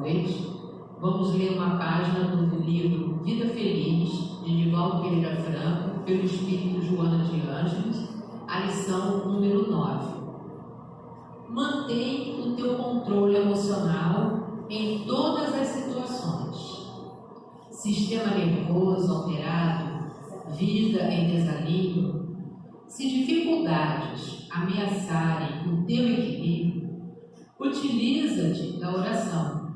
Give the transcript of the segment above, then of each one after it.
noite, vamos ler uma página do livro Vida Feliz, de Divaldo Pereira Franco, pelo Espírito Joana de Ângeles, a lição número 9. Mantém o teu controle emocional em todas as situações. Sistema nervoso alterado, vida em desalinho. Se dificuldades ameaçarem o teu equilíbrio, utiliza-te da oração.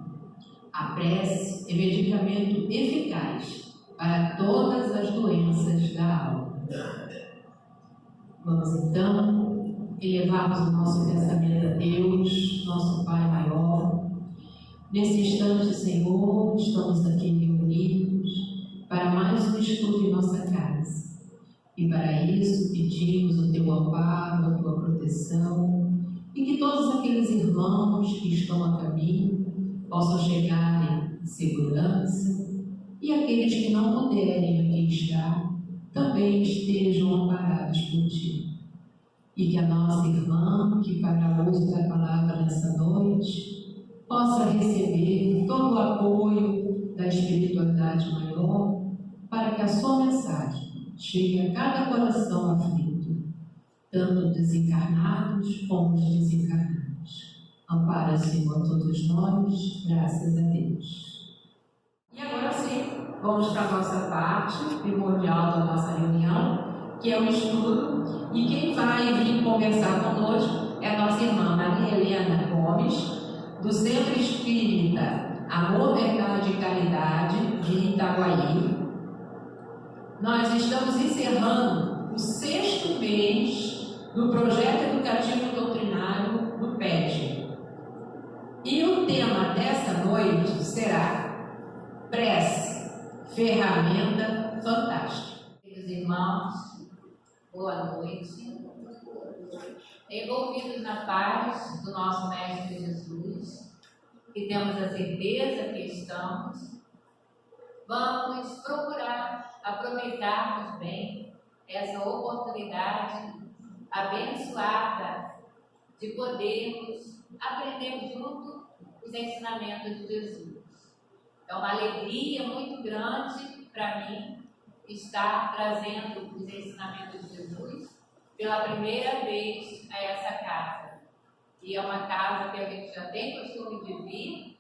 A prece é medicamento eficaz para todas as doenças da alma. Vamos então elevarmos o nosso pensamento a Deus, nosso Pai maior. Nesse instante, Senhor, estamos aqui reunidos para mais um estudo em nossa casa. E para isso pedimos o Teu amparo, a Tua proteção, e que todos aqueles irmãos que estão a caminho possam chegar em segurança, e aqueles que não puderem aqui estar, também estejam amparados por Ti. E que a nossa irmã, que fará uso da palavra nessa noite, possa receber todo o apoio da espiritualidade maior, para que a sua mensagem chegue a cada coração aflito, tanto desencarnados como os desencarnados. Ampara, Senhor, a todos nós, graças a Deus. E agora sim, vamos para a nossa parte primordial da nossa reunião, que é o estudo, e quem vai vir conversar conosco é a nossa irmã Maria Helena Gomes, do Centro Espírita Amor, Verdade e Caridade, de Itaguaí. Nós estamos encerrando o 6º mês do Projeto Educativo Doutrinário do PED. E o tema dessa noite será Prece, ferramenta fantástica. Meus irmãos, boa noite. Envolvidos na paz do nosso Mestre Jesus, que temos a certeza que estamos, vamos procurar aproveitarmos bem essa oportunidade abençoada de podermos aprender junto os ensinamentos de Jesus. É uma alegria muito grande para mim estar trazendo os ensinamentos de Jesus pela primeira vez a essa casa. E é uma casa que a gente já tem costume de vir,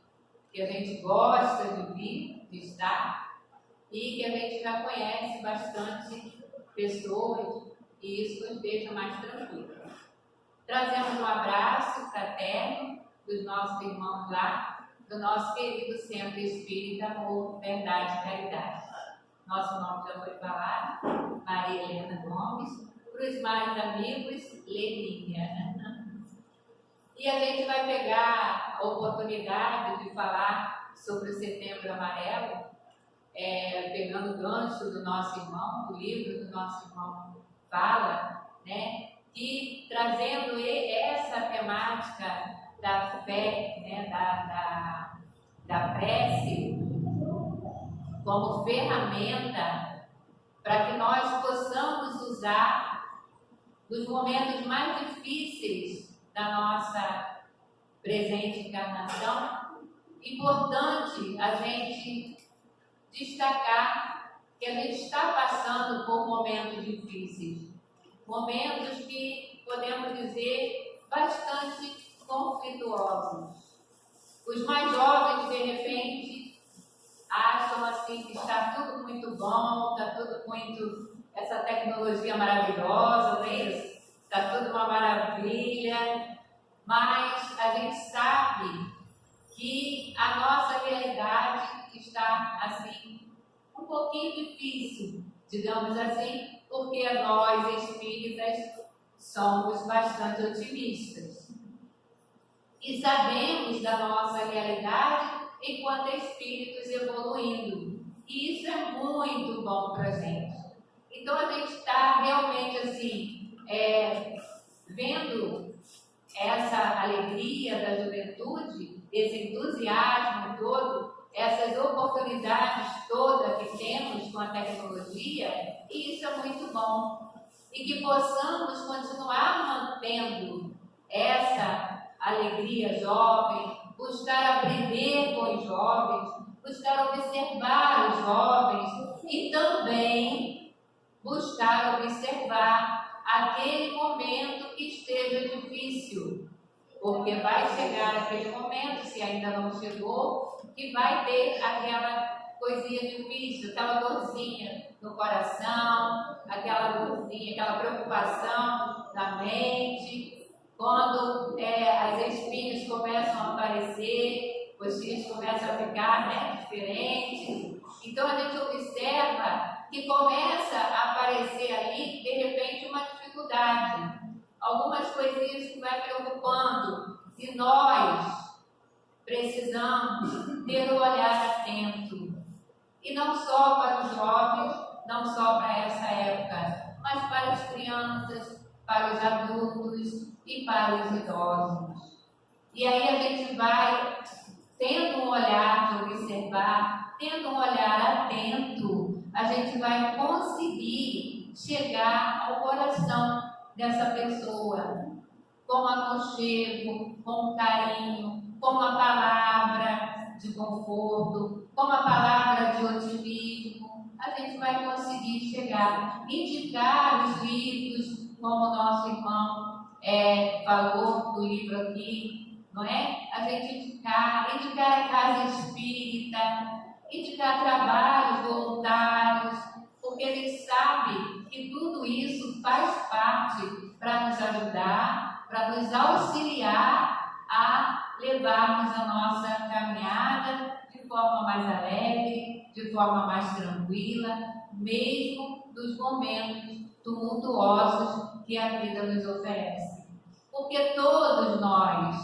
que a gente gosta de vir, de estar, e que a gente já conhece bastante pessoas, e isso nos deixa mais tranquilos. Trazemos um abraço fraterno dos nossos irmãos lá, do nosso querido Centro Espírita Amor, Verdade e Caridade. Nosso nome já foi falado, Maria Helena Gomes, para os mais amigos, Leninha. E a gente vai pegar a oportunidade de falar sobre o Setembro Amarelo, pegando o gancho do nosso irmão, do livro do nosso irmão fala, né, que trazendo essa temática da fé, né, da prece, como ferramenta para que nós possamos usar nos momentos mais difíceis da nossa presente encarnação. Importante a gente destacar que a gente está passando por momentos difíceis, momentos que podemos dizer bastante conflituosos. Os mais jovens, de repente, acham assim que está tudo muito bom, está tudo muito, essa tecnologia maravilhosa, não é isso? Está tudo uma maravilha, mas a gente sabe que a nossa realidade está assim um pouquinho difícil, digamos assim, porque nós espíritas somos bastante otimistas e sabemos da nossa realidade enquanto espíritos evoluindo, e isso é muito bom para a gente. Então a gente está realmente assim vendo essa alegria da juventude, esse entusiasmo todo, essas oportunidades todas que temos com a tecnologia, e isso é muito bom. E que possamos continuar mantendo essa alegria jovem, buscar aprender com os jovens, buscar observar os jovens e também buscar observar aquele momento que esteja difícil. Porque vai chegar aquele momento, se ainda não chegou, que vai ter aquela coisinha difícil, aquela dorzinha no coração, aquela dorzinha, aquela preocupação na mente, quando as espinhas começam a aparecer, os filhos começam a ficar diferentes. Então a gente observa que começa a aparecer ali, de repente, uma dificuldade. Algumas coisinhas que vai preocupando, e nós precisamos ter um olhar atento. E não só para os jovens, não só para essa época, mas para as crianças, para os adultos e para os idosos. E aí a gente vai tendo um olhar de observar, tendo um olhar atento, a gente vai conseguir chegar ao coração dessa pessoa, com aconchego, com carinho, com uma palavra de conforto, com uma palavra de otimismo, a gente vai conseguir chegar, indicar os livros, como o nosso irmão falou do livro aqui, não é? A gente indicar a casa espírita, indicar trabalhos voluntários, porque a gente sabe que tudo isso faz parte para nos ajudar, para nos auxiliar a levarmos a nossa caminhada de forma mais alegre, de forma mais tranquila, mesmo nos momentos tumultuosos que a vida nos oferece. Porque todos nós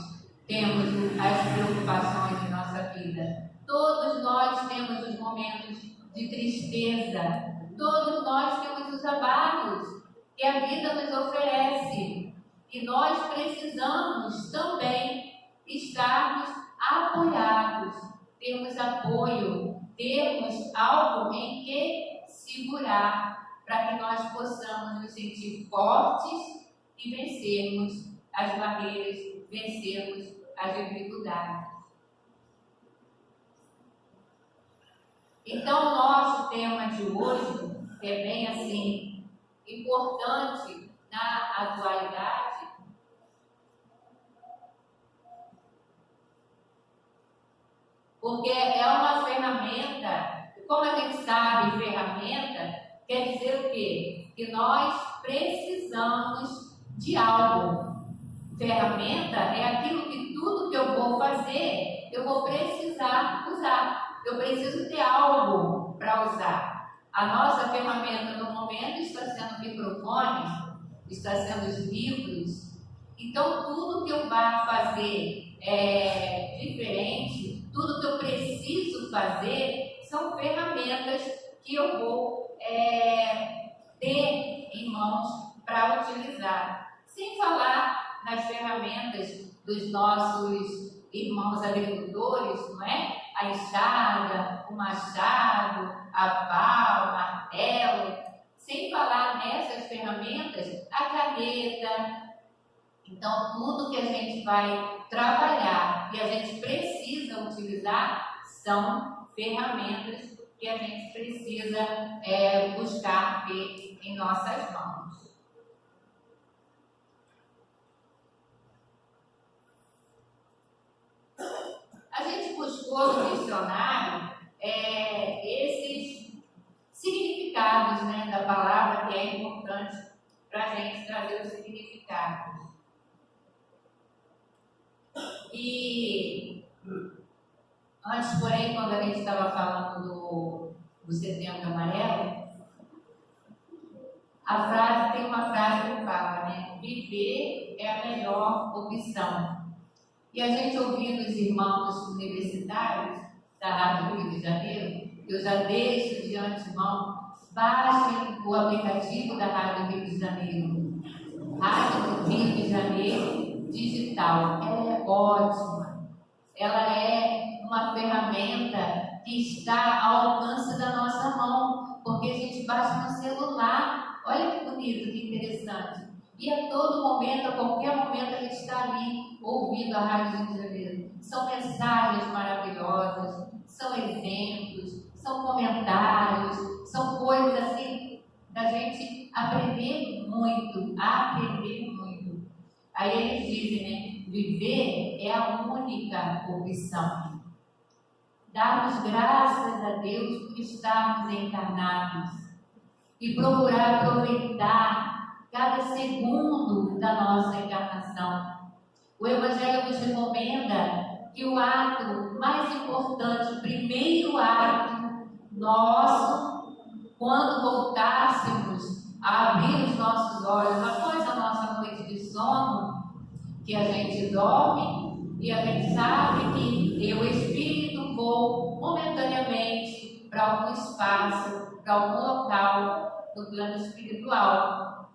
temos as preocupações de nossa vida, todos nós temos os momentos de tristeza, todos nós temos os abalos que a vida nos oferece. E nós precisamos também estarmos apoiados, termos apoio, termos algo em que segurar, para que nós possamos nos sentir fortes e vencermos as barreiras, vencermos as dificuldades. Então, o nosso tema de hoje, que é bem assim, importante na atualidade, porque é uma ferramenta, como a gente sabe, ferramenta quer dizer o quê? Que nós precisamos de algo. Ferramenta é aquilo que tudo que eu vou fazer, eu vou precisar usar. Eu preciso ter algo para usar. A nossa ferramenta no momento está sendo o microfone, está sendo os livros. Então, tudo que eu vá fazer diferente, tudo que eu preciso fazer, são ferramentas que eu vou ter em mãos para utilizar. Sem falar nas ferramentas dos nossos irmãos agricultores, não é? A enxada, o machado, a pá, o martelo, sem falar nessas ferramentas, a caneta. Então, tudo que a gente vai trabalhar e a gente precisa utilizar são ferramentas que a gente precisa buscar ter em nossas mãos. A gente buscou no dicionário esses significados, né, da palavra, que é importante para a gente trazer os significados. E antes, porém, quando a gente estava falando do Setembro Amarelo, a frase tem uma frase que fala, né? Viver é a melhor opção. E a gente ouvindo os irmãos universitários da Rádio Rio de Janeiro, eu já deixo de antemão, baixem o aplicativo da Rádio Rio de Janeiro. Rádio Rio de Janeiro Digital. Ela é ótima. Ela é uma ferramenta que está ao alcance da nossa mão, porque a gente baixa no celular. Olha que bonito, que interessante. E a todo momento, a qualquer momento, a gente está ali ouvindo a Rádio Rio de Janeiro. são mensagens maravilhosas, são exemplos, são comentários, são coisas assim da gente aprender muito, aprender muito. Aí eles dizem, né? Viver é a única opção. Darmos graças a Deus por estarmos encarnados e procurar aproveitar cada segundo da nossa encarnação. O Evangelho nos recomenda que o ato mais importante, o primeiro ato nosso, quando voltássemos a abrir os nossos olhos após a nossa noite de sono, que a gente dorme e a gente sabe que eu, espírito, vou momentaneamente para algum espaço, para algum local do plano espiritual.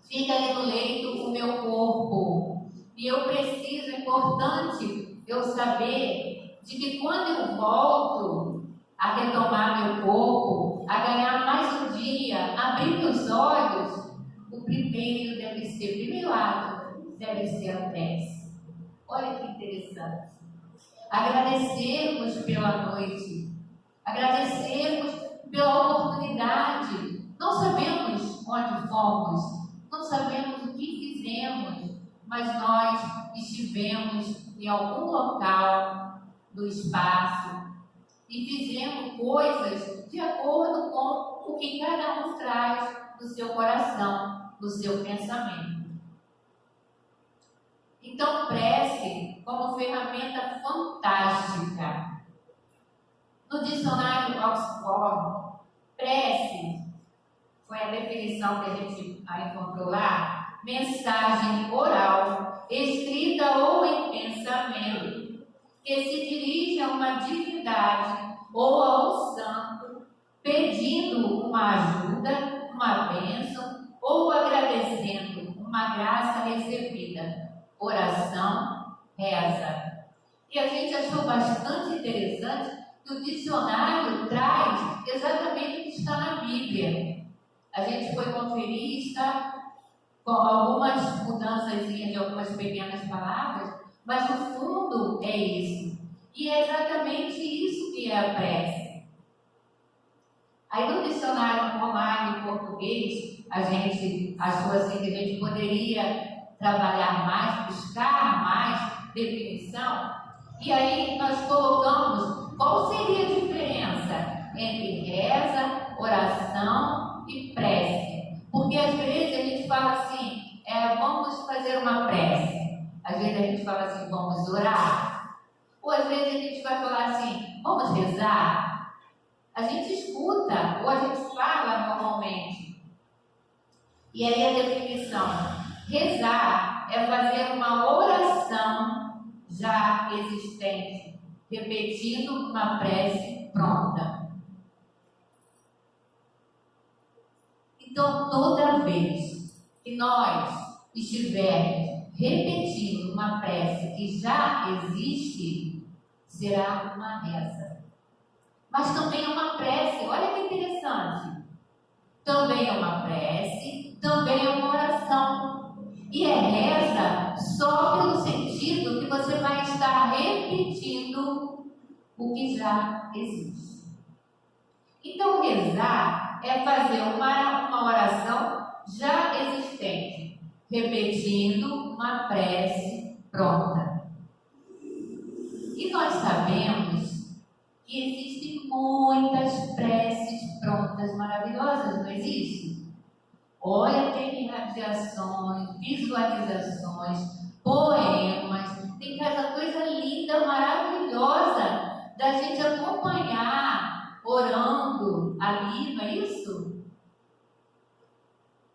Fica ali no leito o meu corpo. E eu preciso, é importante eu saber de que quando eu volto a retomar meu corpo, a ganhar mais um dia, abrir meus olhos, o primeiro ato deve ser a prece. Olha que interessante. Agradecermos pela noite, agradecermos pela oportunidade. Não sabemos onde fomos, não sabemos o que fizemos, mas nós estivemos em algum local do espaço e fizemos coisas de acordo com o que cada um traz no seu coração, no seu pensamento. Então, prece como ferramenta fantástica. No dicionário Oxford, prece foi a definição que a gente encontrou lá: mensagem oral, escrita ou em pensamento, que se dirige a uma divindade ou a um santo, pedindo uma ajuda, uma bênção ou agradecendo uma graça recebida. Oração, reza. E a gente achou bastante interessante que o dicionário traz exatamente o que está na Bíblia. A gente foi conferir, está com algumas mudanças de algumas pequenas palavras, mas o fundo é isso. E é exatamente isso que é a prece. Aí no dicionário online em português, a gente achou assim que a gente poderia trabalhar mais, buscar mais definição. E aí nós colocamos qual seria a diferença entre reza, oração e prece. Porque às vezes a gente fala assim, vamos fazer uma prece. Às vezes a gente fala assim, vamos orar. Ou às vezes a gente vai falar assim, vamos rezar. A gente escuta, ou a gente fala normalmente. E aí a definição: rezar é fazer uma oração já existente, repetindo uma prece pronta. Então, toda vez que nós estivermos repetindo uma prece que já existe, será uma reza. Mas também é uma prece, olha que interessante. Também é uma prece, também é uma oração. E é reza só pelo sentido que você vai estar repetindo o que já existe. Então, rezar é fazer uma oração já existente, repetindo uma prece pronta. E nós sabemos que existem muitas preces prontas maravilhosas, não existe? Olha, tem irradiações, visualizações, poemas, tem cada coisa linda, maravilhosa da gente acompanhar, orando ali, não é isso?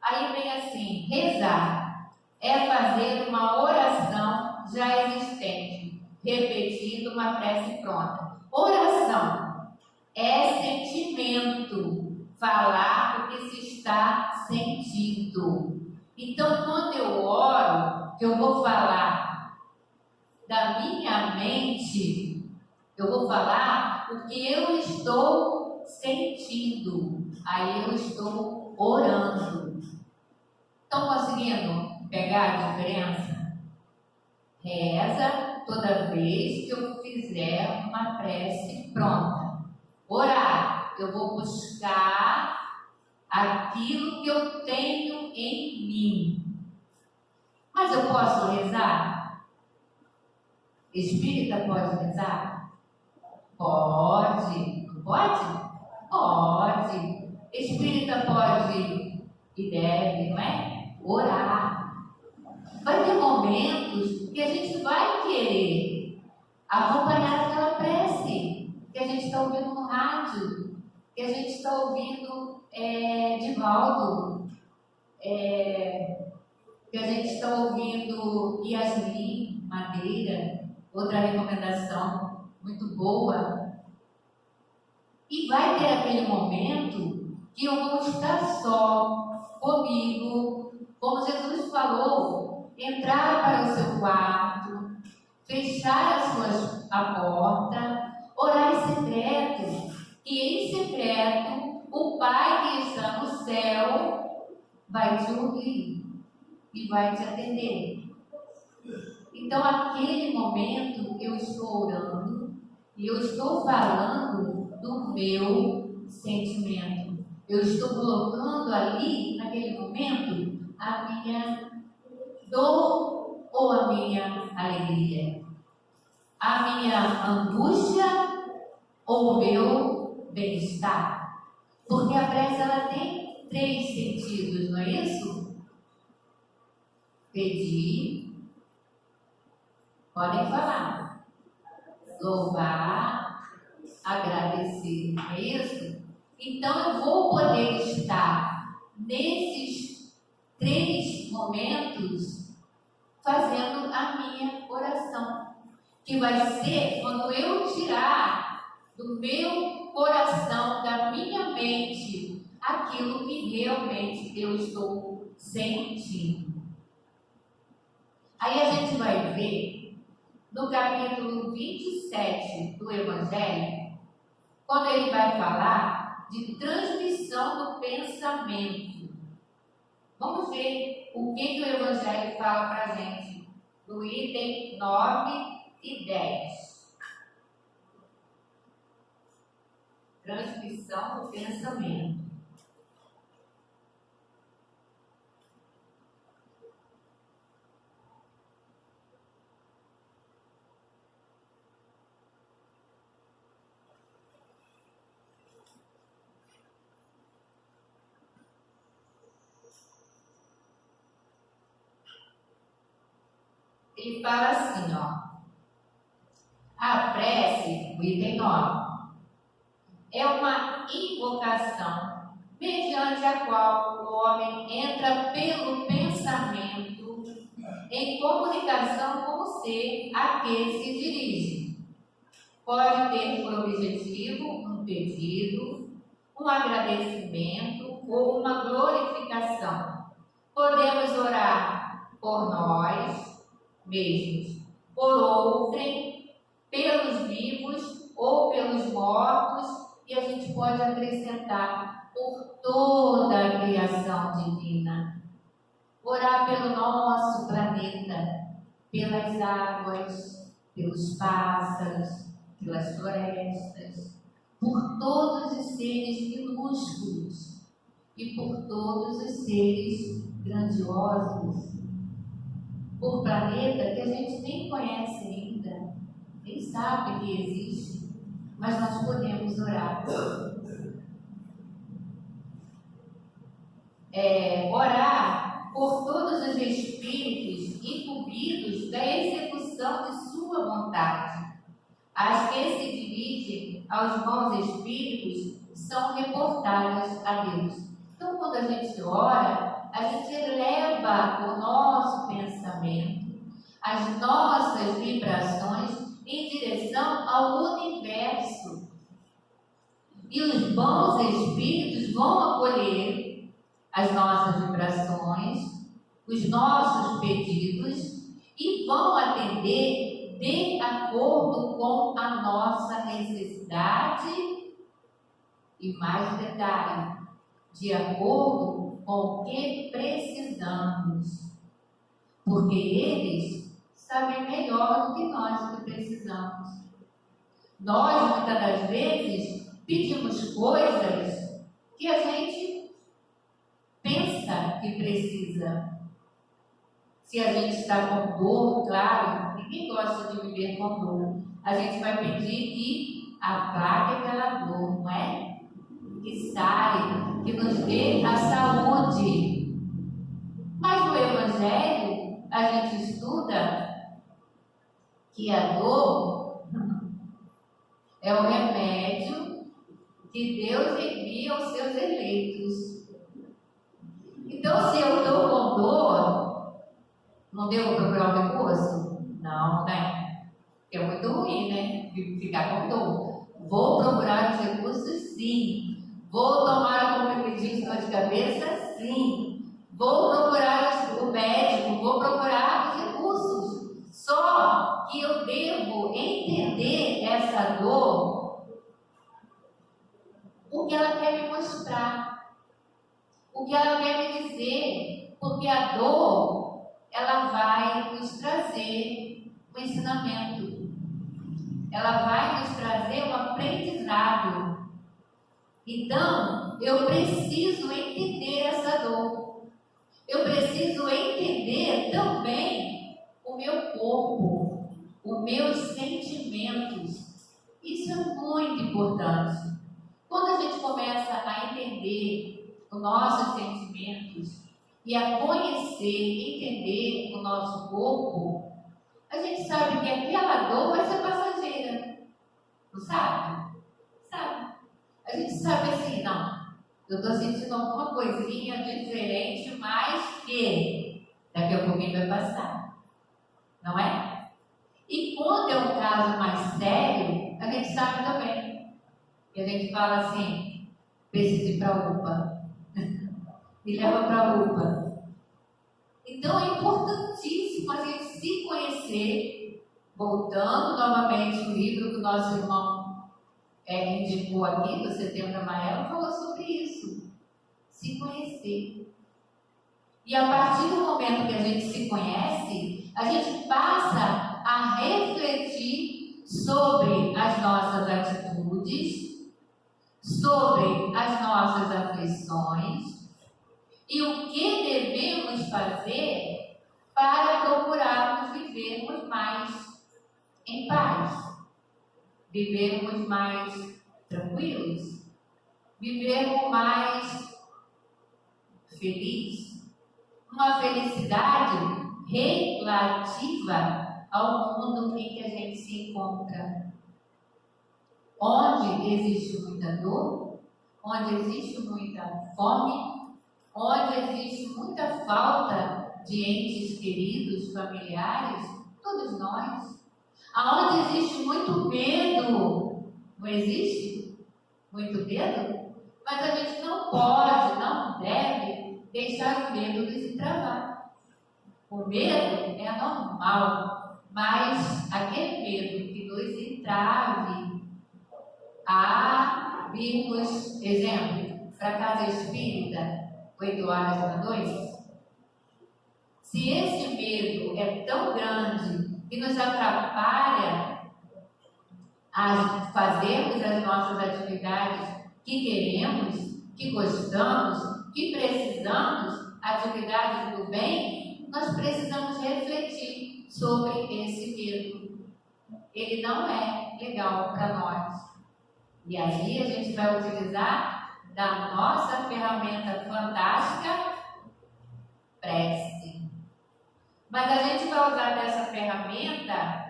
Aí vem assim: rezar é fazer uma oração já existente, repetindo uma prece pronta. Oração é sentimento, falar o que se está sentindo. Então, quando eu oro, eu vou falar da minha mente, eu vou falar o que eu estou sentindo. Aí eu estou orando. Estão conseguindo pegar a diferença? Reza toda vez que eu fizer uma prece pronta. Orar, eu vou buscar aquilo que eu tenho em mim. Mas eu posso rezar? Espírita pode rezar? Pode. Pode? Pode. Espírita pode e deve, não é? Orar. Vai ter momentos que a gente vai querer acompanhar aquela prece que a gente está ouvindo no rádio, que a gente está ouvindo Divaldo, que a gente está ouvindo Yasmin Madeira, outra recomendação muito boa. E vai ter aquele momento que eu vou estar só comigo, como Jesus falou, entrar para o seu quarto, fechar a porta, orar em secreto, e em secreto o Pai que está no céu vai te ouvir e vai te atender. Então, aquele momento eu estou orando e eu estou falando do meu sentimento. Eu estou colocando ali, naquele momento, a minha dor ou a minha alegria, a minha angústia ou o meu bem-estar. Porque a prece ela tem 3 sentidos, não é isso? Pedir, podem falar, louvar, agradecer, não é isso? Então eu vou poder estar nesses 3 momentos fazendo a minha oração, que vai ser quando eu tirar do meu coração, da minha mente, aquilo que realmente eu estou sentindo. Aí a gente vai ver no capítulo 27 do Evangelho, quando ele vai falar de transmissão do pensamento. Vamos ver o que o Evangelho fala para a gente, no item 9 e 10. Transmissão do pensamento. Ele fala assim, ó. A prece, o item 9, é uma invocação mediante a qual o homem entra pelo pensamento em comunicação com o ser a que se dirige. Pode ter por objetivo um pedido, um agradecimento ou uma glorificação. Podemos orar por nós mesmos, por outrem, pelos vivos ou pelos mortos, e a gente pode acrescentar por toda a criação divina. Orar pelo nosso planeta, pelas águas, pelos pássaros, pelas florestas, por todos os seres minúsculos e por todos os seres grandiosos, por planeta que a gente nem conhece ainda, nem sabe que existe, mas nós podemos orar. Orar por todos os espíritos incumbidos da execução de sua vontade. As que se dirigem aos bons espíritos são reportadas a Deus. Então, quando a gente ora, a gente eleva o nosso pensamento, as nossas vibrações em direção ao universo. E os bons espíritos vão acolher as nossas vibrações, os nossos pedidos e vão atender de acordo com a nossa necessidade e, mais detalhe, de acordo com o que precisamos, porque eles sabem melhor do que nós o que precisamos. Nós, muitas das vezes, pedimos coisas que a gente pensa que precisa. Se a gente está com dor, claro, ninguém gosta de viver com dor. A gente vai pedir que apague aquela dor, não é? Que saia, que nos dê a saúde. Mas no Evangelho, a gente estuda que a dor é o remédio que Deus envia aos seus eleitos. Então, se eu estou com dor, não devo procurar um recurso? Não, né? É muito ruim, né? Ficar com dor. Vou procurar os recursos, sim. Vou tomar um comprimido de dor de cabeça, sim. Vou procurar o médico, vou procurar os recursos. Só que eu devo entender essa dor, o que ela quer me mostrar, o que ela quer me dizer, porque a dor, ela vai nos trazer um ensinamento, ela vai nos trazer um aprendizado. Então, eu preciso entender essa dor, eu preciso entender também o meu corpo, os meus sentimentos. Isso é muito importante. Quando a gente começa a entender os nossos sentimentos e a conhecer, entender o nosso corpo, a gente sabe que aquela dor vai ser passageira. Não sabe? Sabe. A gente sabe assim, não, eu estou sentindo alguma coisinha diferente, mas que daqui a pouquinho vai passar. Não é? E quando é um caso mais sério, a gente sabe também. E a gente fala assim, precisa ir para a UPA. Me leva para a UPA. Então é importantíssimo a gente se conhecer. Voltando novamente ao livro que o nosso irmão indicou aqui, do Setembro Amarelo, falou sobre isso. Se conhecer. E a partir do momento que a gente se conhece, a gente passa a refletir sobre as nossas atitudes, sobre as nossas aflições e o que devemos fazer para procurarmos vivermos mais em paz, vivermos mais tranquilos, vivermos mais felizes, uma felicidade relativa ao mundo em que a gente se encontra. Onde existe muita dor, onde existe muita fome, onde existe muita falta de entes queridos, familiares, todos nós. Aonde existe muito medo, não existe? Muito medo? Mas a gente não pode, não deve deixar o medo nos entravar. O medo é normal, mas aquele medo que nos entrave a virmos, exemplo, para a casa espírita, 8 horas da noite. Se esse medo é tão grande que nos atrapalha a fazermos as nossas atividades que queremos, que gostamos, que precisamos, atividades do bem, nós precisamos refletir sobre esse medo. Ele não é legal para nós. E aí a gente vai utilizar da nossa ferramenta fantástica, prece. Mas a gente vai usar dessa ferramenta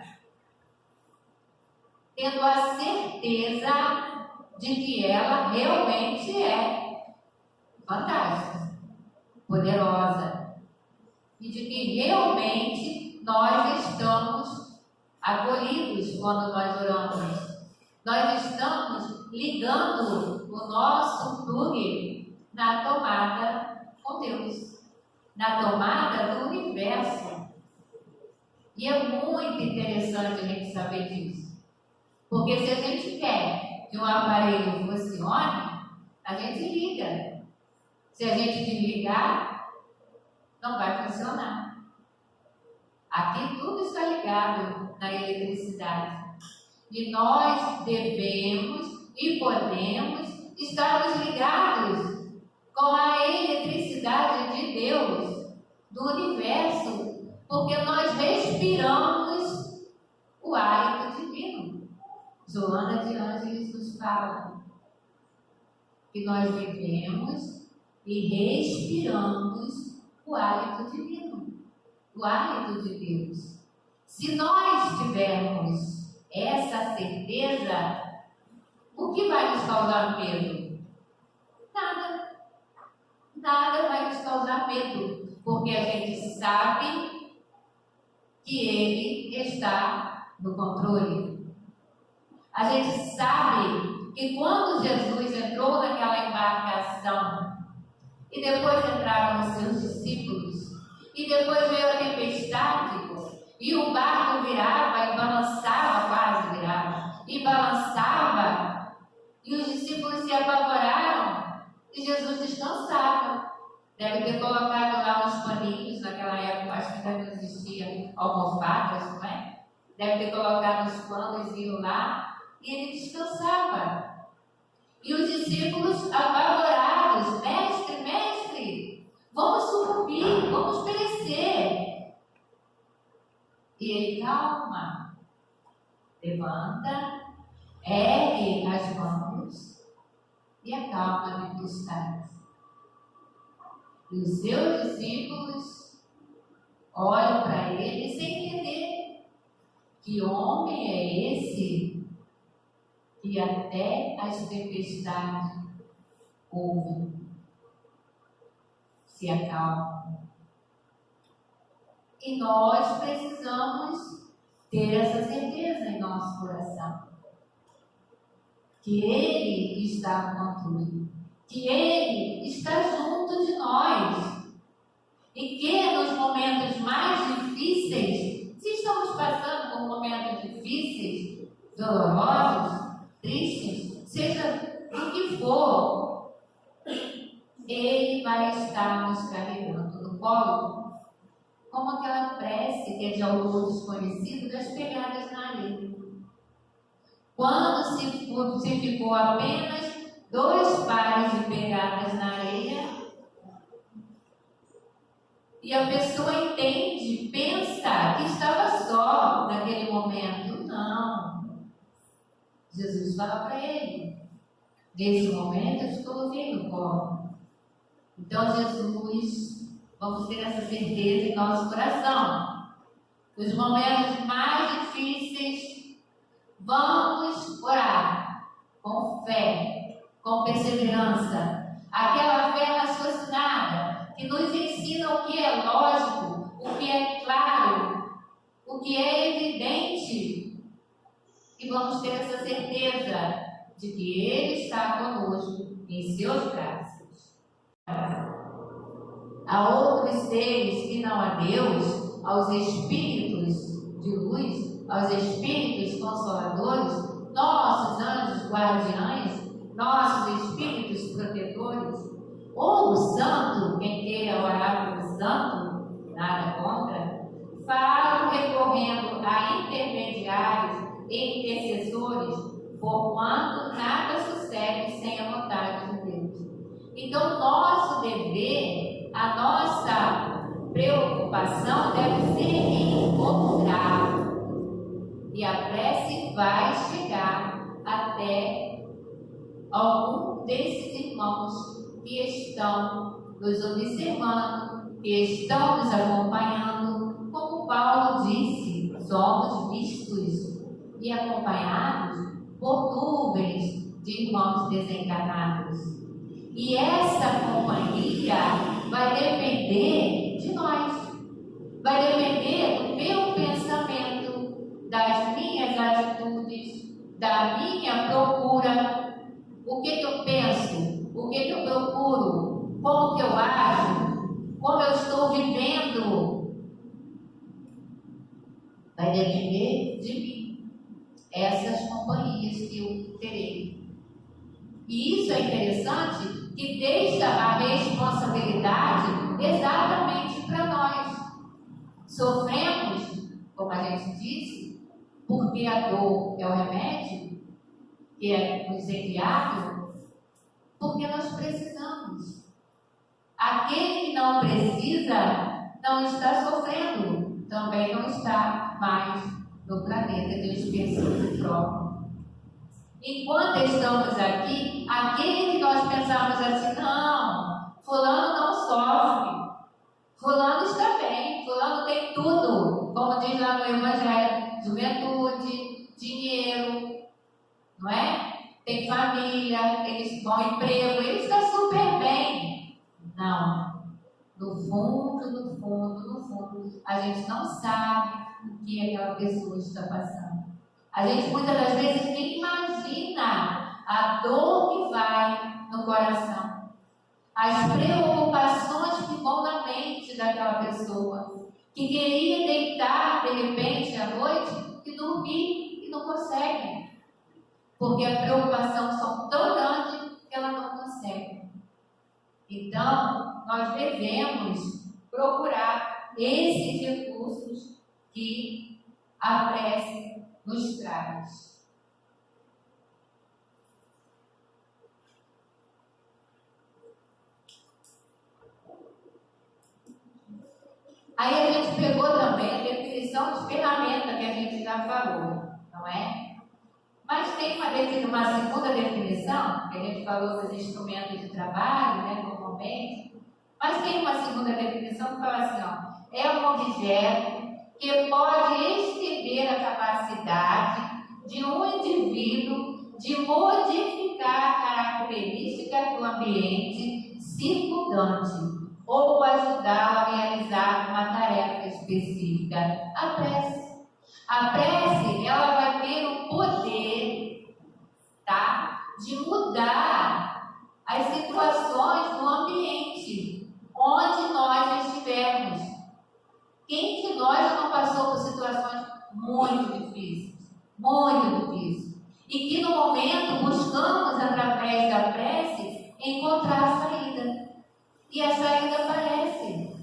tendo a certeza de que ela realmente é fantástica, poderosa, e de que realmente nós estamos acolhidos quando nós oramos. Nós estamos ligando o nosso plug na tomada com Deus, na tomada do universo. E é muito interessante a gente saber disso. Porque se a gente quer que um aparelho funcione, a gente liga. Se a gente desligar, não vai funcionar. Aqui tudo está ligado na eletricidade. E nós devemos e podemos estar ligados com a eletricidade de Deus, do universo, porque nós respiramos o hálito divino. Joana de Ângeles nos fala que nós vivemos e respiramos o hálito divino, o hálito de Deus. Se nós tivermos essa certeza, o que vai nos causar medo? Nada. Nada vai nos causar medo, porque a gente sabe que Ele está no controle. A gente sabe que quando Jesus entrou naquela embarcação e depois entraram os seus discípulos e depois veio a tempestade e o barco virava e balançava, quase virava, e balançava, e os discípulos se apavoraram e Jesus descansava. Deve ter colocado lá uns paninhos, naquela época acho que ainda não existia almofadas, não é? Deve ter colocado os panos e iam lá e ele descansava. E os discípulos apavorados: mestre, mestre, vamos sucumbir, vamos perecer. E ele: calma, levanta, ergue as mãos e acalma a tempestade. E os seus discípulos olham para ele sem entender que homem é esse que até as tempestades ouvem, se acalmam. E nós precisamos ter essa certeza em nosso coração, que Ele está no controle, que Ele está junto de nós, e que nos momentos mais difíceis, se estamos passando por momentos difíceis, dolorosos, tristes, seja o que for, Ele vai estar nos carregando no colo, como aquela prece que é de autor desconhecido das pegadas na areia. Quando se ficou apenas 2 pares de pegadas na areia, e a pessoa entende, pensa que estava só naquele momento. Não. Jesus fala para ele: nesse momento eu estou ouvindo o colo. Então Jesus, vamos ter essa certeza em nosso coração. Nos momentos mais difíceis, vamos orar com fé, com perseverança. Aquela fé raciocinada que nos ensina o que é lógico, o que é claro, o que é evidente. E vamos ter essa certeza de que Ele está conosco em seus braços. A outros seres que não a Deus, aos espíritos de luz, aos espíritos consoladores, nossos anjos guardiães, nossos espíritos protetores, ou o santo, quem queira orar pelo santo, nada contra, falam recorrendo a intermediários e intercessores, porquanto nada sucede sem a vontade de Deus. Então, nosso dever, a nossa preocupação deve ser encontrar. E a prece vai chegar até algum desses irmãos que estão nos observando, que estão nos acompanhando. Como Paulo disse, somos vistos e acompanhados por nuvens de irmãos desencarnados. E essa companhia vai depender de nós, vai depender do meu pensamento, das minhas atitudes, da minha procura. O que eu penso, o que eu procuro, como que eu ajo, como eu estou vivendo, vai depender de mim. Essas companhias que eu terei. E isso é interessante, que deixa a responsabilidade exatamente para nós. Sofremos, como a gente disse, porque a dor é o remédio que é nos enviado, porque nós precisamos. Aquele que não precisa não está sofrendo, também não está mais no planeta de espírito próprio. Enquanto estamos aqui, aquele que nós pensamos assim, não, fulano não sofre, fulano está bem, fulano tem tudo, como diz lá no Evangelho, juventude, dinheiro, não é? Tem família, eles bom emprego, ele está super bem. Não. No fundo, a gente não sabe o que aquela pessoa está passando. A gente muitas das vezes nem imagina a dor que vai no coração, as preocupações que vão na mente daquela pessoa, que queria deitar de repente à noite e dormir e não consegue. Porque a preocupação são tão grande que ela não consegue. Então, nós devemos procurar esses recursos que a prece nos traz. Aí a gente pegou também a definição de ferramenta que a gente já falou, não é? Mas tem uma segunda definição, que a gente falou dos instrumentos de trabalho, né, normalmente. Mas tem uma segunda definição que fala assim, ó, é um objeto que pode exceder a capacidade de um indivíduo de modificar a característica do ambiente circundante ou ajudá-lo a realizar uma tarefa específica. A prece. A prece, ela vai ter o poder, tá, de mudar as situações do ambiente onde nós estivermos. Quem de nós já não passou por situações muito difíceis? Muito difíceis. E que no momento buscamos, através da prece, encontrar a saída. E a saída aparece.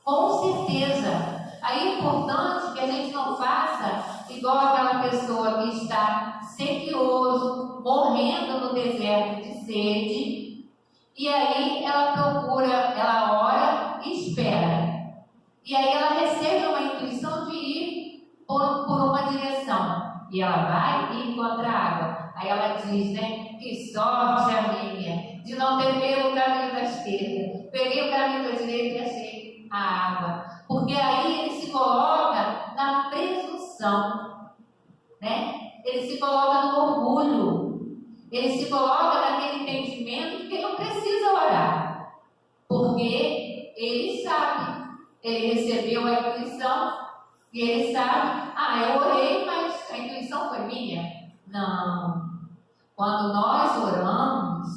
Com certeza. Aí é importante que a gente não faça igual aquela pessoa que está sequioso, morrendo no deserto de sede, e aí ela procura, ela ora e espera. E aí ela recebe uma intuição de ir por uma direção. E ela vai e encontra água. Aí ela diz, né, que sorte a minha de não ter pego o caminho da esquerda. Peguei o caminho da direita e achei a água. Porque aí ele se coloca na presunção, né? Ele se coloca no orgulho, ele se coloca naquele entendimento que ele não precisa orar, porque ele sabe, ele recebeu a intuição e ele sabe, eu orei, mas a intuição foi minha. Não. Quando nós oramos,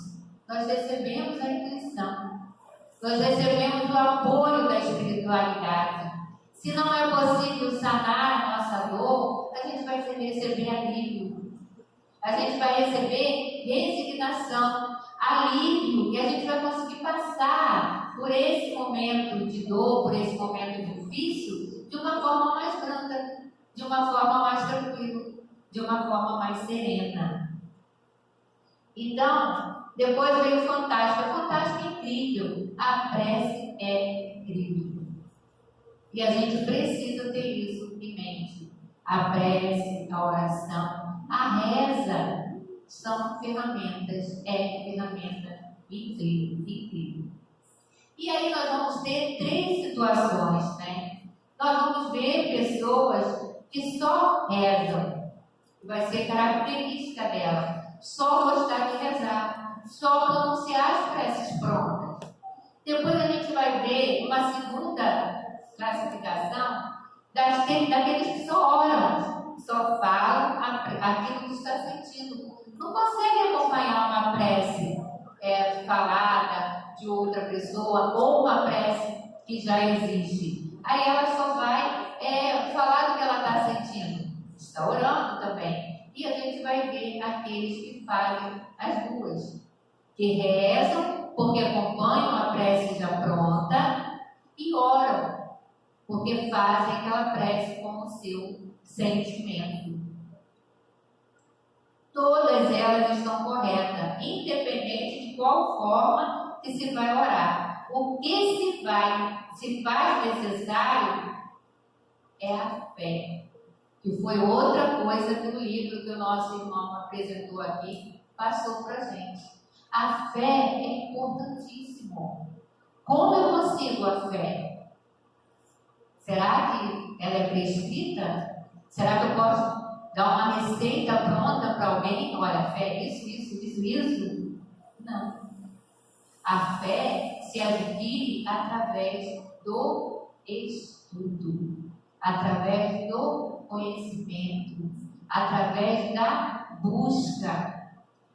nós recebemos a intuição. Nós recebemos o apoio da espiritualidade. Se não é possível sanar a nossa dor, a gente vai receber alívio. A gente vai receber resignação, alívio, e a gente vai conseguir passar por esse momento de dor, por esse momento difícil, de uma forma mais branda, de uma forma mais tranquila, de uma forma mais serena. Então, depois veio o fantástico. O fantástico é incrível. A prece é incrível. E a gente precisa ter isso em mente. A prece, a oração, a reza são ferramentas, ferramenta incrível. E aí nós vamos ter 3 situações, né? Nós vamos ver pessoas que só rezam. Vai ser característica dela. Só gostar de rezar, só pronunciar as preces prontas. Depois a gente vai ver uma segunda classificação daqueles que só oram, só falam aquilo que está sentindo. Não consegue acompanhar uma prece falada de outra pessoa ou uma prece que já existe. Aí ela só vai falar do que ela está sentindo. Está orando também. E a gente vai ver aqueles que fazem as duas, que rezam porque acompanham a prece já pronta e oram. porque fazem aquela prece com o seu sentimento. Todas elas estão corretas, independente de qual forma que se vai orar. O que se faz necessário é a fé, que foi outra coisa que o livro que o nosso irmão apresentou aqui passou para a gente. A fé é importantíssimo. Como eu consigo a fé? Será que ela é prescrita? Será que eu posso dar uma receita pronta para alguém? Olha, fé, isso. Não. A fé se adquire através do estudo, através do conhecimento, através da busca.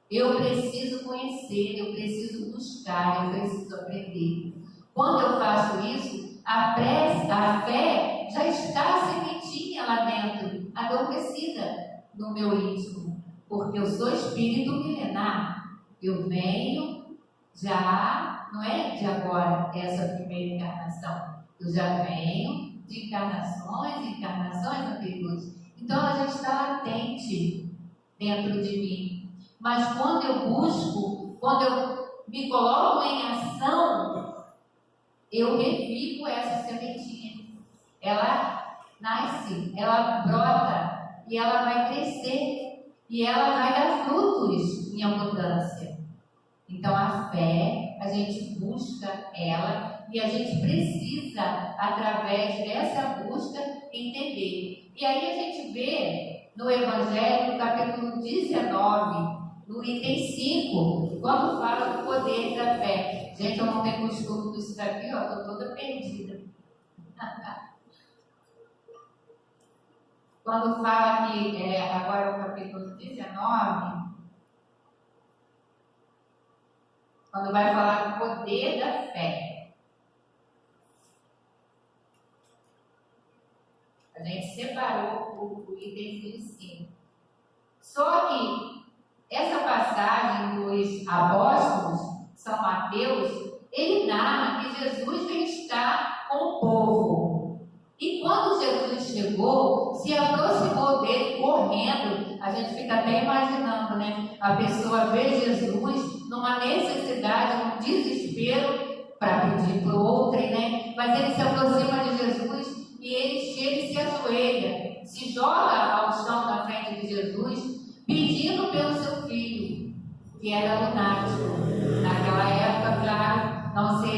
Eu preciso conhecer, eu preciso buscar, eu preciso aprender. Quando eu faço isso, a fé já está sementinha lá dentro, adormecida no meu íntimo, porque eu sou espírito milenar. Eu venho já, não é de agora, essa primeira encarnação. Eu já venho de encarnações e encarnações anteriores. Então ela já está latente dentro de mim. Mas quando eu busco, quando eu me coloco em ação, eu revivo essa sementinha. Ela nasce, ela brota e ela vai crescer e ela vai dar frutos em abundância. Então a fé, a gente busca ela e a gente precisa, através dessa busca, entender. E aí a gente vê no Evangelho, no capítulo 19, no item 5, quando fala do poder da fé. Gente, eu não tenho costume disso daqui, ó, estou toda perdida. Quando fala que, agora o capítulo 19, quando vai falar do poder da fé. A gente separou o item 5. Só que essa passagem dos apóstolos, São Mateus, ele narra que Jesus veio estar com o povo. E quando Jesus chegou, se aproximou dele correndo. A gente fica até imaginando, né? A pessoa vê Jesus numa necessidade, num desespero para pedir para o outro, né? Mas ele se aproxima de Jesus e ele chega e se ajoelha, se joga ao chão na frente de Jesus, pedindo pelo seu filho, que era lunático. Naquela época, claro, não se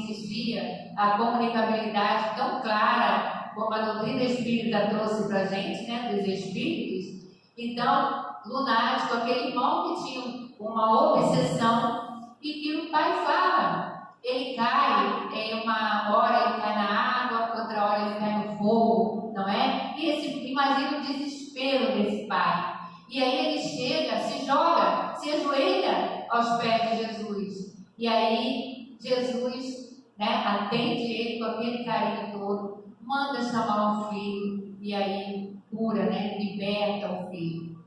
existia a comunicabilidade tão clara como a doutrina espírita trouxe para a gente, né, dos espíritos. Então, lunático, aquele irmão que tinha uma obsessão e que o pai fala. Ele cai, em uma hora ele cai na água, outra hora ele cai no fogo, não é? E imagina o desespero desse pai. E aí ele chega, se joga, se ajoelha aos pés de Jesus. E aí Jesus, né, atende ele com aquele carinho todo, manda chamar o filho e aí cura, né, liberta o filho.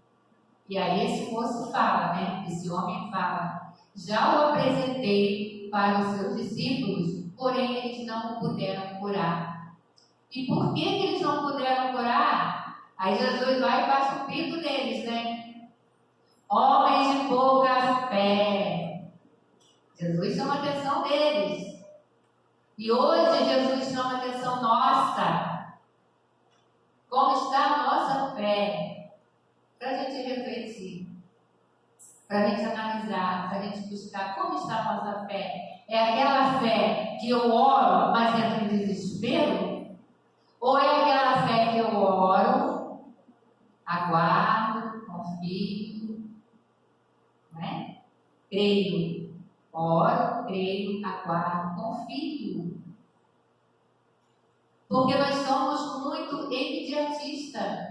E aí esse moço fala, né, esse homem fala: já o apresentei para os seus discípulos, porém eles não puderam curar. E por que eles não puderam curar? Aí Jesus vai e passa o pito neles, né? Homens de pouca fé. Jesus chama a atenção deles. E hoje Jesus chama a atenção nossa. Como está a nossa fé? Para a gente refletir, para a gente analisar, para a gente buscar como está a nossa fé. É aquela fé que eu oro, mas entro em desespero? Ou é aquela fé que eu oro, aguardo, confio, né? Creio, oro, creio, aguardo, confio. Porque nós somos muito imediatistas.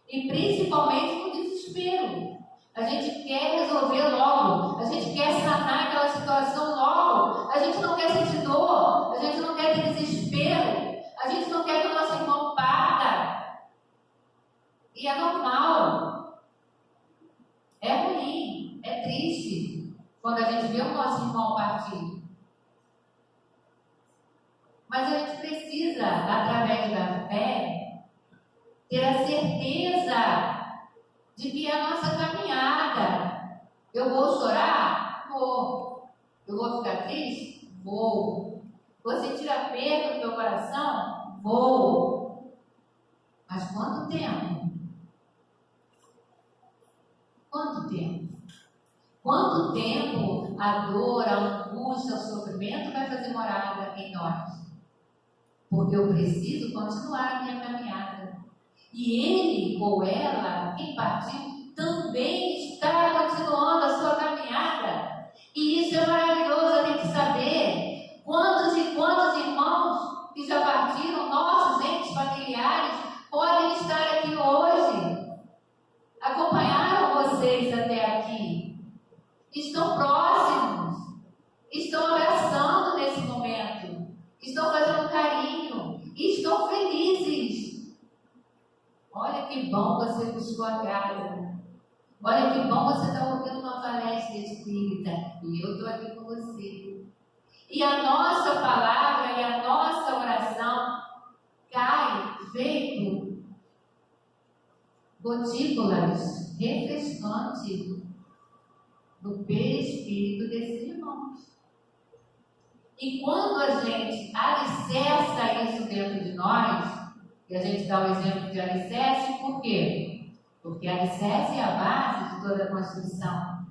E principalmente no desespero. A gente quer resolver logo. A gente quer sanar aquela situação logo. A gente não quer sentir dor. A gente não quer ter desespero. A gente não quer que o nosso irmão parta. E é normal. É ruim. É triste. Quando a gente vê o nosso irmão partir. Mas a gente precisa, através da fé, ter a certeza de que é a nossa caminhada. Eu vou chorar? Vou. Eu vou ficar triste? Vou. Vou sentir aperto no meu coração? Vou. Mas quanto tempo? Quanto tempo? Quanto tempo a dor, a angústia, o sofrimento vai fazer morada em nós? Porque eu preciso continuar a minha caminhada. E ele ou ela, quem partiu, também está continuando a sua caminhada. E isso é maravilhoso, a gente saber quantos e quantos irmãos que já partiram, nossos entes familiares, podem estar aqui hoje. Acompanharam vocês até aqui. Estão próximos. Estão abraçando nesse momento. Estão fazendo carinho. E estão felizes. Olha que bom você buscou a casa. Olha que bom você está ouvindo uma palestra espírita. E eu estou aqui com você. E a nossa palavra e a nossa oração cai feito gotículas refrescantes no perispírito desses irmãos. E quando a gente alicerça isso dentro de nós, e a gente dá o exemplo de alicerce, por quê? Porque alicerce é a base de toda a construção.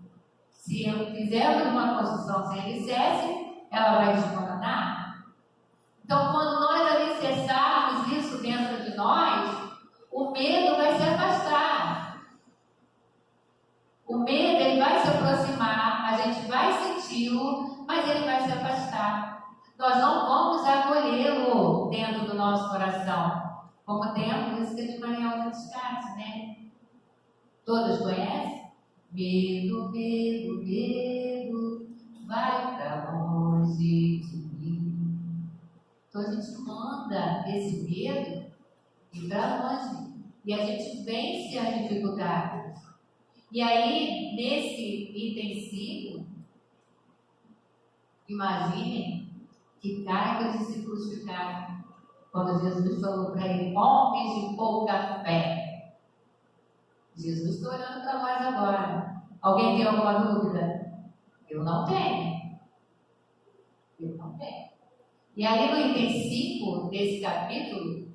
Se eu fizermos uma construção sem alicerce, ela vai desmoronar. Então, quando nós alicerçarmos isso dentro de nós, o medo vai se afastar. O medo, ele vai se aproximar, a gente vai senti-lo, mas ele vai se afastar. Nós não vamos acolhê-lo dentro do nosso coração. Como tem a música de Mariel Descartes, né? Todos conhecem? Medo, medo, medo, vai para longe de mim. Então a gente manda esse medo ir para longe. E a gente vence as dificuldades. E aí, nesse item 5, imaginem que cara que os discípulos ficaram quando Jesus falou para ele: homens de pouca fé. Jesus está orando para nós agora. Alguém tem alguma dúvida? Eu não tenho. Eu não tenho. E aí no item 5 desse capítulo,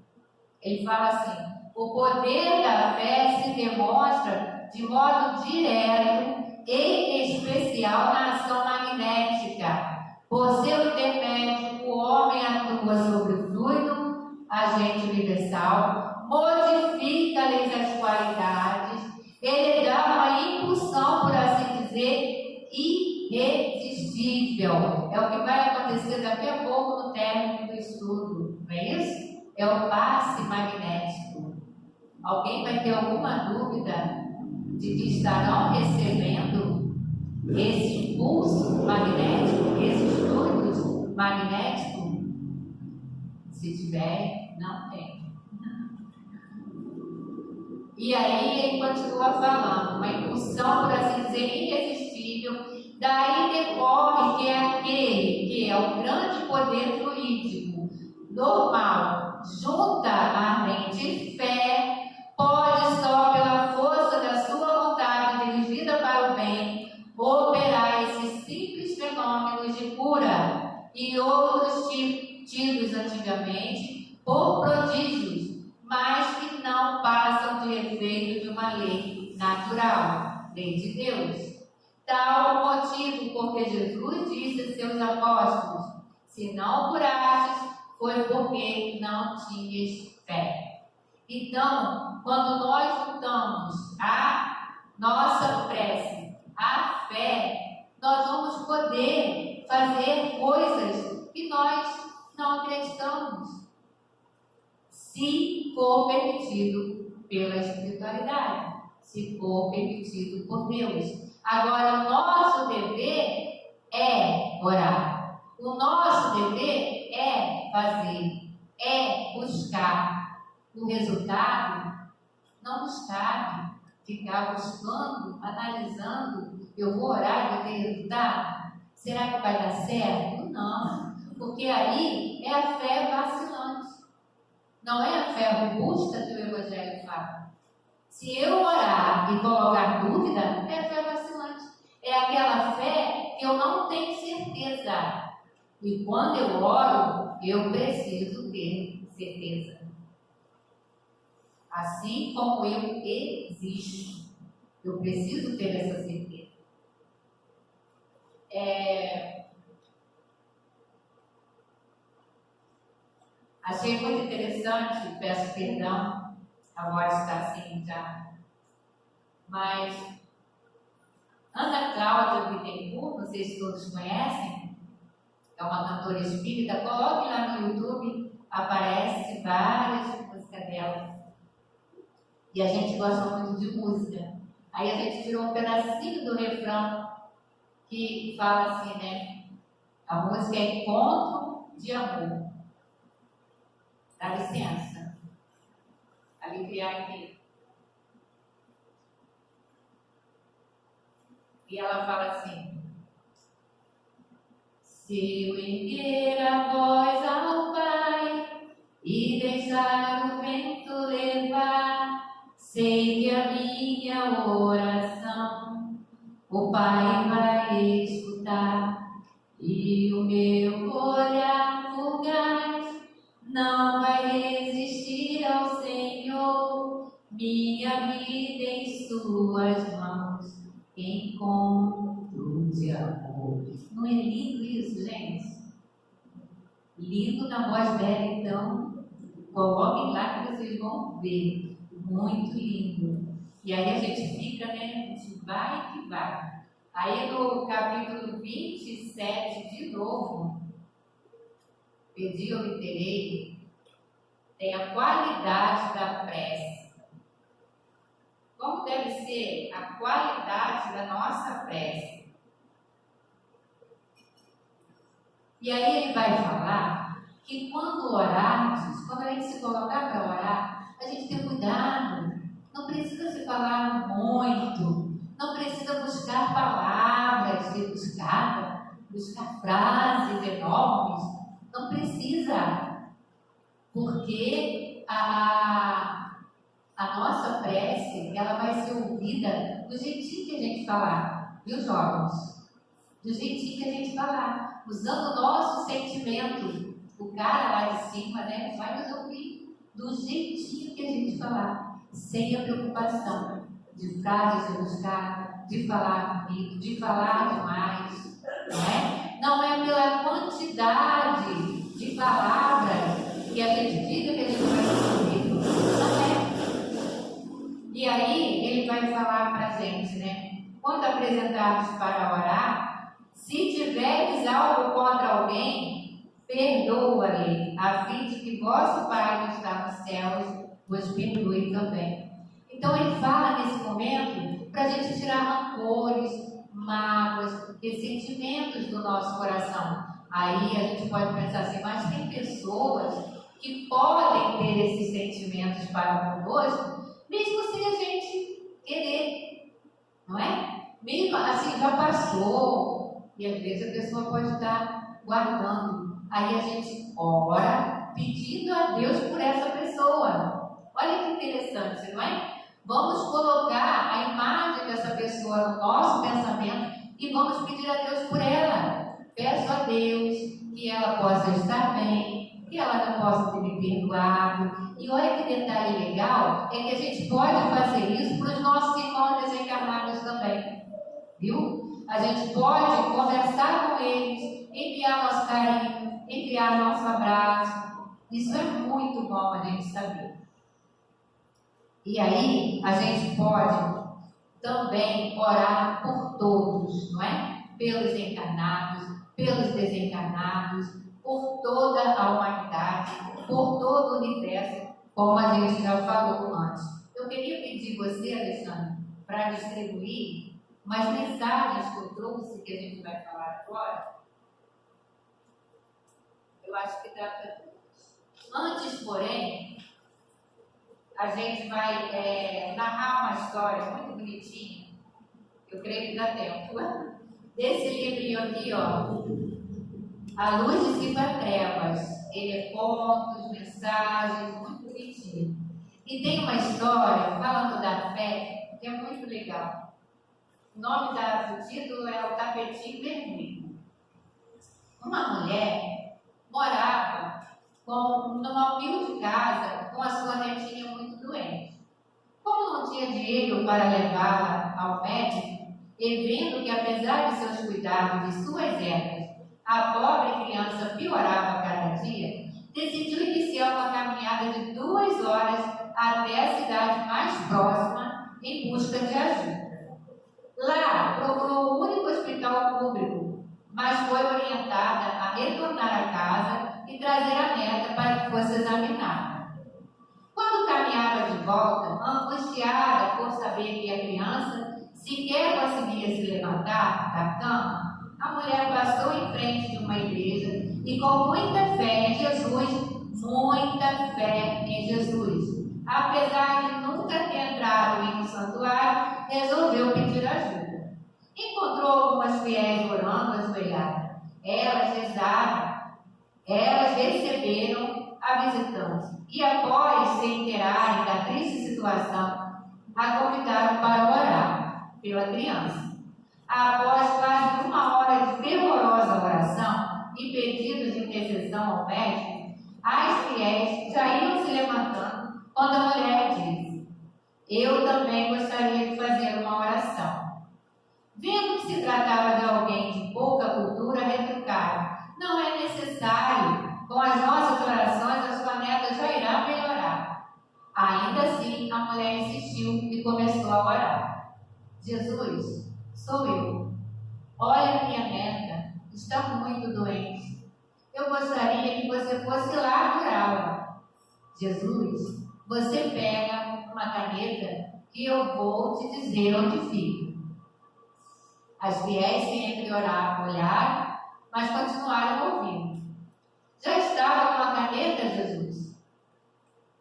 ele fala assim: o poder da fé se demonstra de modo direto e especial na ação magnética. Por seu intermédio, o homem atua sobre o fluido, agente universal, modifica-lhes as qualidades, ele dá uma impulsão, por assim dizer, irresistível. É o que vai acontecer daqui a pouco no término do estudo, não é isso? É o passe magnético. Alguém vai ter alguma dúvida de que estarão recebendo esse impulso magnético, esses fluidos magnéticos? Se tiver, não tem. E aí ele continua falando, uma impulsão, por assim dizer, irresistível. Daí decorre que é aquele que é o grande poder fluídico normal, junta a mente fé, pode só pela força da sua vontade dirigida para o bem operar esses simples fenômenos de cura e outros tidos antigamente por prodígios, mas que não passam de efeito de uma lei natural, lei de Deus. Tal o motivo porque Jesus disse a seus apóstolos: se não curastes, foi porque não tinhas fé. Então, quando nós juntamos a nossa prece, a fé, nós vamos poder fazer coisas que nós não acreditamos, se for permitido pela espiritualidade, se for permitido por Deus. Agora, o nosso dever é orar. O nosso dever é fazer, é buscar. O resultado não nos cabe ficar buscando, analisando. Eu vou orar e vou ter resultado? Será que vai dar certo? Não. Porque aí é a fé vacilante. Não é a fé robusta que o Evangelho fala. Se eu orar e colocar dúvida, é a fé vacilante. É aquela fé que eu não tenho certeza. E quando eu oro, eu preciso ter certeza. Assim como eu existo, eu preciso ter essa certeza. Achei muito interessante, peço perdão, a voz está assim já. Mas Ana Cláudia Bittencourt, não sei se todos conhecem, é uma cantora espírita, coloque lá no YouTube, aparece várias músicas dela. E a gente gosta muito de música. Aí a gente tirou um pedacinho do refrão que fala assim, né? A música é Encontro de Amor. Dá licença. Aliviar aqui. E ela fala assim: se eu erguer a voz ao Pai e deixar o vento levar, sei que a minha oração o Pai vai escutar, e o meu olhar fugaz não vai resistir ao Senhor. Minha vida em suas mãos, encontro de amor. Não é lindo isso, gente? Lindo na voz dela, então. Coloquem lá que vocês vão ver. Muito lindo. E aí a gente fica, né? A gente vai que vai. Aí no capítulo 27, de novo, pedi, obterei, tem a qualidade da prece. Como deve ser a qualidade da nossa prece? E aí ele vai falar que quando orarmos, quando a gente se colocar para orar, a gente tem cuidado. Não precisa se falar muito, não precisa buscar palavras rebuscadas, buscar frases enormes, não precisa, porque a nossa prece, ela vai ser ouvida do jeitinho que a gente falar, viu, jovens? Do jeitinho que a gente falar, usando o nosso sentimento. O cara lá de cima, né, vai nos ouvir do jeitinho que a gente falar, sem a preocupação de frases rebuscadas, de falar bonito, de falar demais, não é? Não é pela quantidade de palavras que a gente diga que a gente vai ouvir, não é? E aí ele vai falar para a gente, né? Quando apresentados para orar, se tiveres algo contra alguém, perdoa-lhe, a fim de que vosso Pai que está nos céus vos perdoe também. Então ele fala nesse momento para a gente tirar rancores, mágoas, ressentimentos do nosso coração. Aí a gente pode pensar assim, mas tem pessoas que podem ter esses sentimentos para conosco, mesmo sem a gente querer, não é? Mesmo assim, já passou, e às vezes a pessoa pode estar guardando. Aí a gente ora pedindo a Deus por essa pessoa. Olha que interessante, não é? Vamos colocar a imagem dessa pessoa no nosso pensamento e vamos pedir a Deus por ela. Peço a Deus que ela possa estar bem, que ela não possa ter me perdoado. E olha que detalhe legal, é que a gente pode fazer isso para os nossos irmãos desencarnados também. Viu? A gente pode conversar com eles, enviar nosso carinho, enviar nosso abraço. Isso é muito bom a gente saber. E aí, a gente pode também orar por todos, não é? Pelos encarnados, pelos desencarnados, por toda a humanidade, por todo o universo, como a gente já falou antes. Eu queria pedir você, Alexandre, para distribuir umas mensagens que eu trouxe, que a gente vai falar agora. Eu acho que dá para todos. Antes, porém, a gente vai narrar uma história muito bonitinha. Eu creio que dá tempo. Desse livrinho aqui, ó. A luz dissipa trevas. Ele é fotos, mensagens, muito bonitinho. E tem uma história falando da fé que é muito legal. O nome do título é O Tapetinho Vermelho. Uma mulher morava numa humilde casa com a sua netinha muito doente. Como não tinha dinheiro para levá-la ao médico, e vendo que, apesar de seus cuidados e suas ervas, a pobre criança piorava cada dia, decidiu iniciar uma caminhada de 2 horas até a cidade mais próxima em busca de ajuda. Lá, procurou o único hospital público, mas foi orientada a retornar à casa e trazer a neta para que fosse examinada. Quando caminhava de volta, angustiada por saber que a criança sequer conseguia se levantar da cama, a mulher passou em frente de uma igreja e, com muita fé em Jesus, apesar de nunca ter entrado em um santuário, resolveu pedir ajuda. Encontrou algumas fiéis orando ajoelhadas. Elas receberam a visitante e, após se enterarem da triste situação, a convidaram para orar pela criança. Após quase 1 hora de fervorosa oração e pedidos de intercessão ao médico, as fiéis já iam se levantando quando a mulher disse: eu também gostaria de fazer uma oração. Vendo que se tratava de alguém de pouca cultura, retrucaram: não é necessário, com as nossas orações a sua neta já irá melhorar. Ainda assim, a mulher insistiu e começou a orar: Jesus, sou eu. Olha, minha neta está muito doente. Eu gostaria que você fosse lá curá-la. Jesus, você pega uma caneta que eu vou te dizer onde fica. As fiéis que olharam, mas continuaram ouvindo. Já estava com a caneta, Jesus?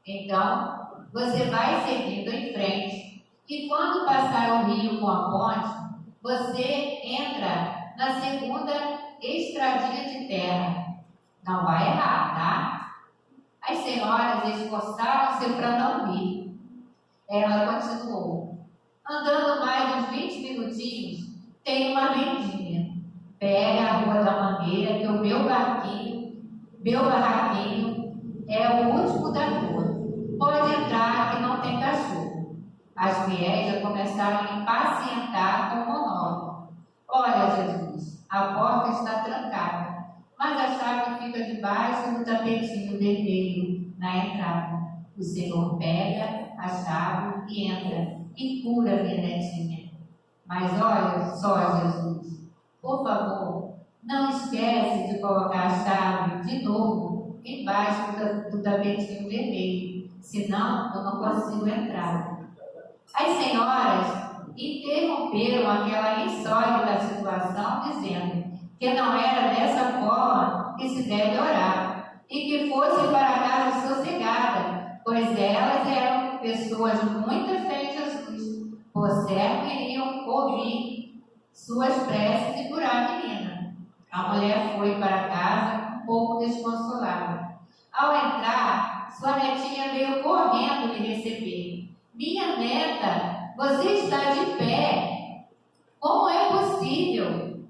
Então, você vai seguindo em frente e quando passar o rio com a ponte, você entra na segunda estradinha de terra. Não vai errar, tá? As senhoras esforçaram-se para não rir. Ela continuou: andando mais uns 20 minutinhos, tem uma vendinha. Pega a Rua da Mangueira, que o meu barraquinho é o último da rua. Pode entrar que não tem cachorro. As fiéis já começaram a impacientar com o monólogo. Olha, Jesus, a porta está trancada, mas a chave fica debaixo do tapetinho vermelho na entrada. O Senhor pega a chave e entra e cura minha netinha. Mas olha só, Jesus, por favor, não esquece de colocar a chave de novo embaixo do tapetinho vermelho, senão eu não consigo entrar. As senhoras interromperam aquela insólita situação, dizendo que não era dessa forma que se deve orar, e que fosse para casa sossegada, pois elas eram pessoas de muita fé em Jesus, por certo iriam ouvir suas preces e curar a menina. A mulher foi para casa um pouco desconsolada. Ao entrar, sua netinha veio correndo lhe receber. Minha neta, você está de pé. Como é possível?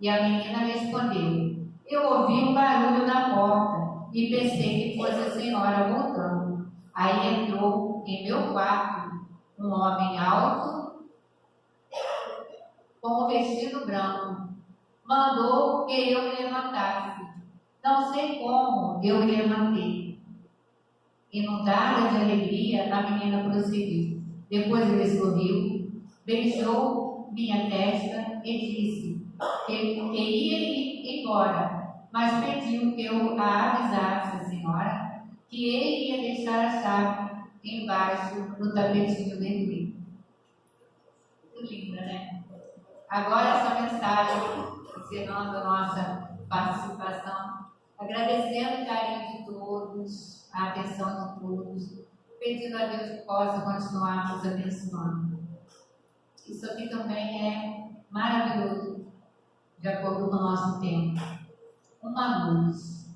E a menina respondeu: eu ouvi um barulho na porta e pensei que fosse a senhora voltando. Aí entrou em meu quarto um homem alto com um vestido branco. Mandou que eu me levantasse. Não sei como eu me levantei. Inundada de alegria, a menina prosseguiu. Depois ele sorriu, beijou minha testa e disse que ia ir embora, mas pediu que eu a avisasse, a senhora, que ele ia deixar a chave embaixo do tapetinho vermelho. Muito linda, né? Agora essa mensagem, encerrando a nossa participação, agradecendo o carinho de todos, a atenção de todos, pedindo a Deus que possa continuar nos abençoando. Isso aqui também é maravilhoso, de acordo com o nosso tempo. uma luz.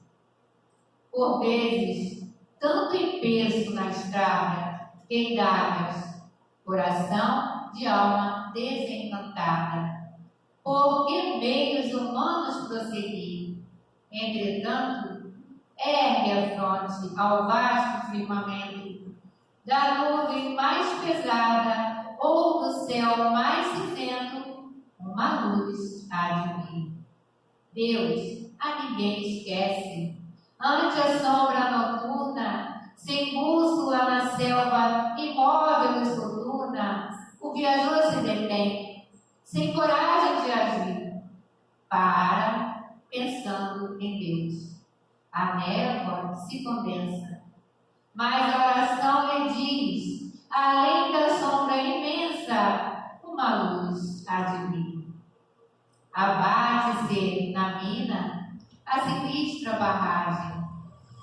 Por vezes, tanto empeço na estrada que indagas, coração de alma desencantada, por que meios humanos prosseguir? Entretanto, ergue a fronte ao vasto firmamento, da nuvem mais pesada ou do céu mais cinzento, uma luz há de vir. Deus a ninguém esquece, ante a sombra noturna, sem bússola na selva, imóvel e soturna, o viajor se detém, sem coragem de agir, para, pensando em Deus. A névoa se condensa, mas a oração lhe diz, além da sombra imensa, uma luz há de vir. Abate-se na mina a sinistra barragem,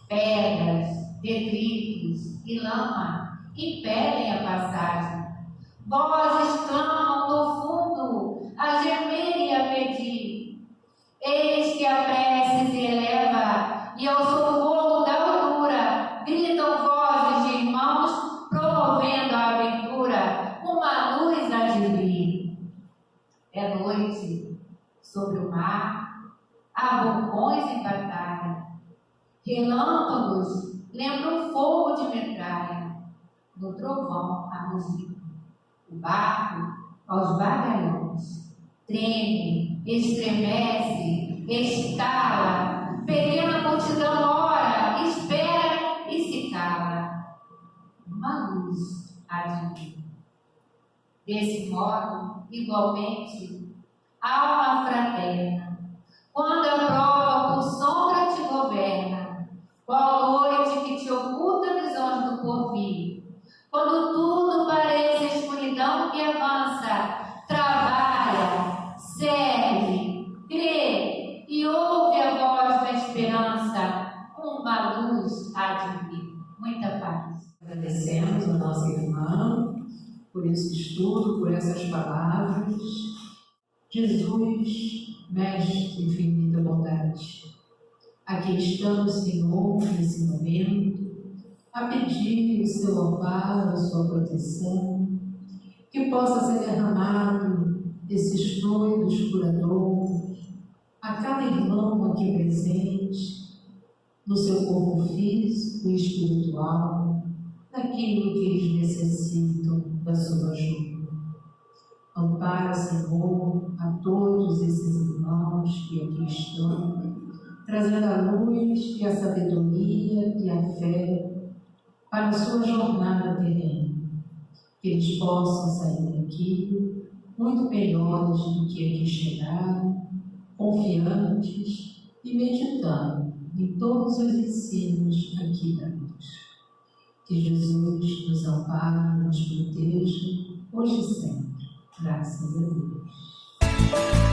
pedras, detritos e lama impedem a passagem. Vozes clamam no fundo, a gemer e a pedir. Eis que a prece se eleva e ao socorro da altura gritam vozes de irmãos promovendo a aventura. Uma luz há de vir. É noite sobre o mar, há vulcões em batalha. Relâmpagos lembram fogo de metralha. No trovão a música. O barco aos vagalhões treme, estremece, estala. Pequena multidão ora, espera e se cala. Uma luz há de vir. Desse modo, igualmente, alma fraterna, quando a prova por sombra te governa, qual noite que te oculta visões do porvir, quando tudo parece escuridão que avança, trabalha, segue, crê e ouve a voz da esperança, uma luz há de vir. Muita paz. Agradecemos a nossa irmã por esse estudo, por essas palavras. Jesus, Mestre de infinita bondade, aqui estamos, Senhor, nesse momento, a pedir o seu amparo, a sua proteção, que possa ser derramado esses fluidos curadores a cada irmão aqui presente, no seu corpo físico e espiritual, naquilo que eles necessitam da sua ajuda. Ampara, Senhor, a todos esses irmãos que aqui estão, trazendo a luz e a sabedoria e a fé para a sua jornada terrena. Que eles possam sair daqui muito melhores do que aqui chegaram, confiantes e meditando em todos os ensinos aqui dados. Que Jesus nos ampare, nos proteja, hoje e sempre. Graças a Deus.